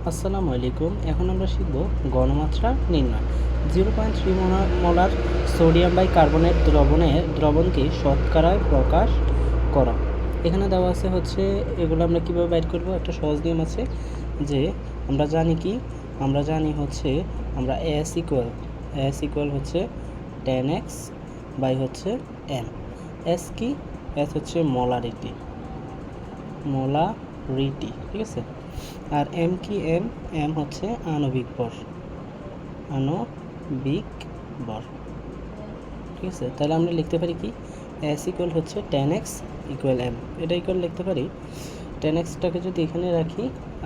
আসসালামু আলাইকুম। এখন আমরা শিখব ঘনমাত্রা নির্ণয়। 0.3 মোলার সোডিয়াম বাইকার্বনেট দ্রবণকে শতকরায় প্রকাশ করা। এখানে দেওয়া আছে হচ্ছে এগুলো আমরা কীভাবে বাইর করব। একটা সহজ নিয়ম আছে যে আমরা জানি হচ্ছে আমরা এস ইকুয়াল হচ্ছে 10x বাই হচ্ছে m। এস কি? এস হচ্ছে মোলারিটি, ঠিক আছে। আর এম কি? এম হচ্ছে আণবিক ভর, ঠিক আছে। তাহলে আমরা লিখতে পারি কি, এস ইকুয়াল হচ্ছে 10x ইকুয়াল এম। এটা ইকুয়াল লিখতে পারি 10xটাকে যদি এখানে রাখি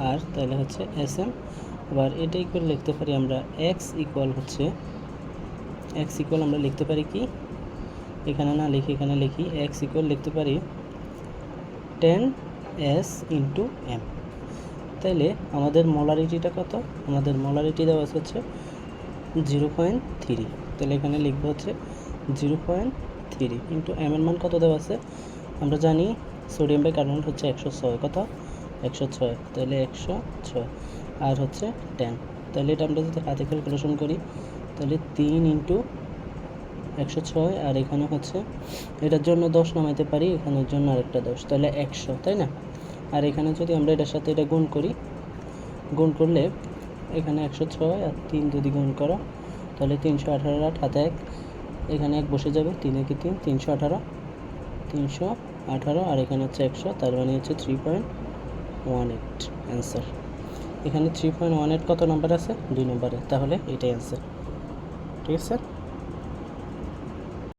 আর তাহলে হচ্ছে এস এম। আবার এটা ইকুয়াল লিখতে পারি আমরা এক্স ইকুয়াল আমরা লিখতে পারি কি, এখানে না লিখি এখানে লিখি এক্স ইকুয়াল লিখতে পারি 10s ইন্টু এম। তাইলে আমাদের মোলারিটিটা কত? আমাদের মোলারিটি দেওয়া হচ্ছে 0.3। তাহলে এখানে লিখবো হচ্ছে 0.3 ইন্টু এম এর মান কত দেওয়া আছে? আমরা জানি সোডিয়াম বাইকার্বনেট হচ্ছে 106। কত? 106। তাহলে 106 আর হচ্ছে 10। তাহলে এটা আমরা যদি হাতে ক্যালকুলেশন করি তাহলে 3 ইন্টু 106 আর এখানে হচ্ছে এটার জন্য 10 নামাইতে পারি, এখানের জন্য আরেকটা 10, তাহলে 100, তাই না? আর এখানে যদি আমরা এটার সাথে এটা গুণ করলে এখানে 106 আর 3 যদি গুণ করো তাহলে 318, 8 হাতে 1, এখানে 1 বসে যাবে, 3 একে 3, 318 আর এখানে হচ্ছে 100, তার মানে হচ্ছে 3.18 অ্যান্সার। এখানে 3.18 কত নাম্বার আছে? 2 নম্বরে, তাহলে এটাই অ্যান্সার, ঠিক আছে।